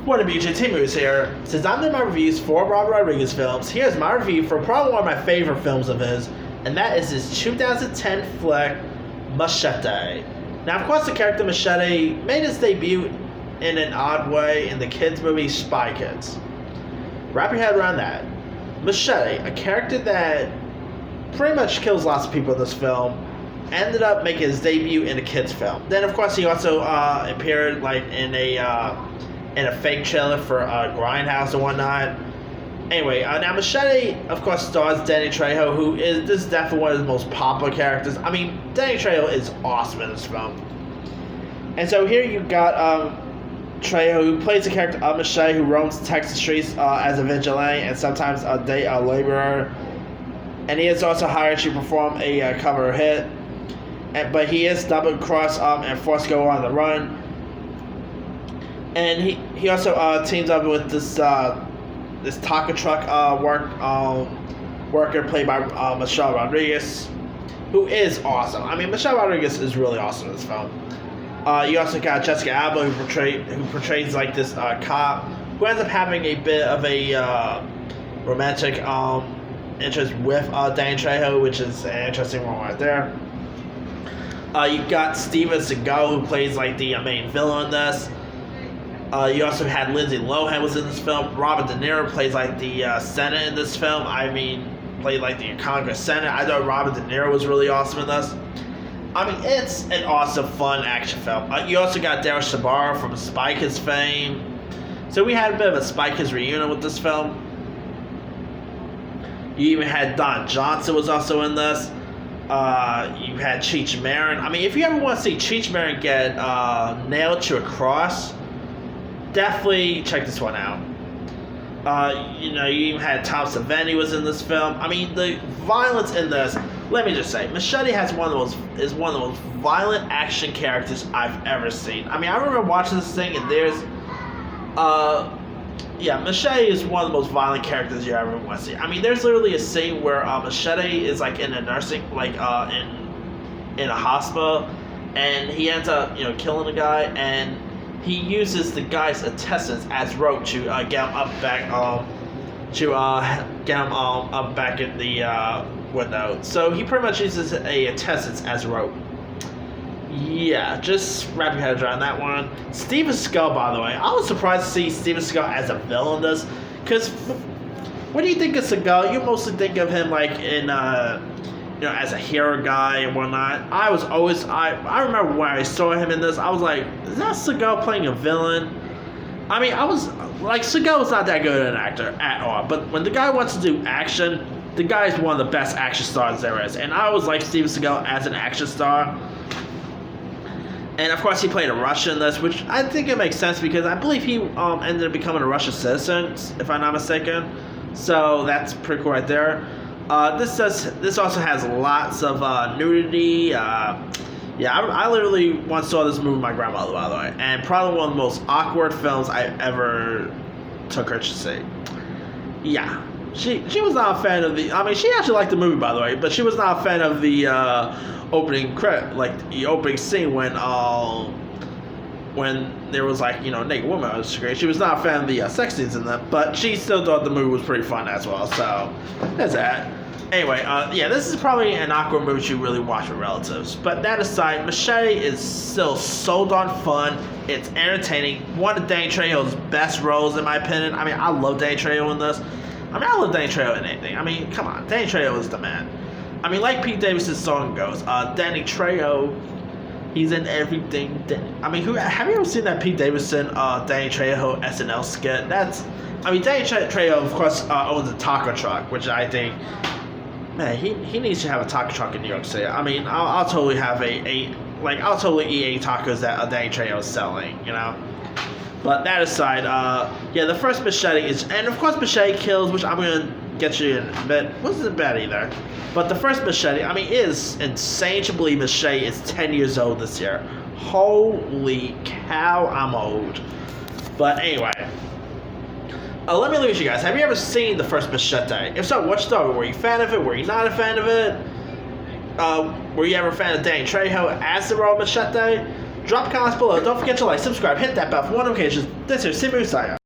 What up, YouTube? Team Moose here. Since I'm doing my reviews for Robert Rodriguez films, here's my review for probably one of my favorite films of his, and that is his 2010 flick, Machete. Now, of course, the character Machete made his debut in an odd way in the kids' movie Spy Kids. Wrap your head around that. Machete, a character that pretty much kills lots of people in this film, ended up making his debut in a kids' film. Then, of course, he also appeared like in a fake trailer for Grindhouse and whatnot. Anyway, now Machete, of course, stars Danny Trejo, who is this is definitely one of his most popular characters. I mean, Danny Trejo is awesome in this film. And so here you got Trejo, who plays the character of Machete, who roams the Texas streets as a vigilante and sometimes a day laborer. And he is also hired to perform a cover hit. But he is double-crossed and forced to go on the run. And he also teams up with this taco truck worker played by Michelle Rodriguez, who is awesome. I mean, Michelle Rodriguez is really awesome in this film. You also got Jessica Alba, who portrays like this cop who ends up having a bit of a romantic interest with Danny Trejo, which is an interesting one right there. You got Steven Seagal, who plays like the main villain in this. You also had Lindsay Lohan was in this film. Robert De Niro plays like the Senate in this film. I mean, played like the Congress Senate. I thought Robert De Niro was really awesome in this. I mean, it's an awesome, fun action film. You also got Daryl Sabara from Spy Kids fame. So we had a bit of a Spy Kids reunion with this film. You even had Don Johnson was also in this. You had Cheech Marin. I mean, if you ever want to see Cheech Marin get nailed to a cross, definitely check this one out. You even had Tom Savini was in this film. I mean, the violence in this. Let me just say, Machete is one of the most violent action characters I've ever seen. I mean, I remember watching this thing, and there's, Machete is one of the most violent characters you ever want to see. I mean, there's literally a scene where Machete is like in a nursing, like in a hospital, and he ends up killing a guy, and he uses the guy's intestines as rope to get him up back up back in the window. So he pretty much uses a intestines as rope. Yeah, just wrap your heads around that one. Steven Seagal, by the way, I was surprised to see Steven Seagal as a villain in this, because when you think of Seagal, you mostly think of him like in as a hero guy and whatnot. I remember when I saw him in this, I was like, is that Seagal playing a villain? I mean, I was like, Seagal was not that good an actor at all, but when the guy wants to do action, the guy is one of the best action stars there is, and I always like Steven Seagal as an action star. And of course, he played a Russian in this, which I think it makes sense because I believe he ended up becoming a Russian citizen, if I'm not mistaken. So that's pretty cool right there. This also has lots of nudity. I literally once saw this movie with my grandmother, by the way, and probably one of the most awkward films I ever took her to see. Yeah, she was not a fan of the. I mean, she actually liked the movie, by the way, but she was not a fan of the opening credit, like the opening scene when there was like naked woman on the screen. She was not a fan of the sex scenes in that, but she still thought the movie was pretty fun as well. So there's that. Anyway, this is probably an awkward movie you really watch with relatives. But that aside, Machete is still so darn fun. It's entertaining. One of Danny Trejo's best roles, in my opinion. I mean, I love Danny Trejo in this. I mean, I love Danny Trejo in anything. I mean, come on, Danny Trejo is the man. I mean, like Pete Davidson's song goes, Danny Trejo, he's in everything. Have you ever seen that Pete Davidson, Danny Trejo SNL skit? Danny Trejo, of course, owns a taco truck, which I think, man, he needs to have a taco truck in New York City. I mean, I'll totally have I'll totally eat 8 tacos that Danny Trejo is selling, But that aside, the first Machete is, and of course Machete kills, which I'm gonna get you in a bit. Wasn't bad either. But the first Machete, I mean, it is insane to believe Machete is 10 years old this year. Holy cow, I'm old. But anyway, let me leave you guys. Have you ever seen the first Machete? If so, what story? Were you a fan of it? Were you not a fan of it? Were you ever a fan of Danny Trejo as the role Machete? Drop comments below. Don't forget to like, subscribe, hit that bell for more notifications. This is Simu Saya.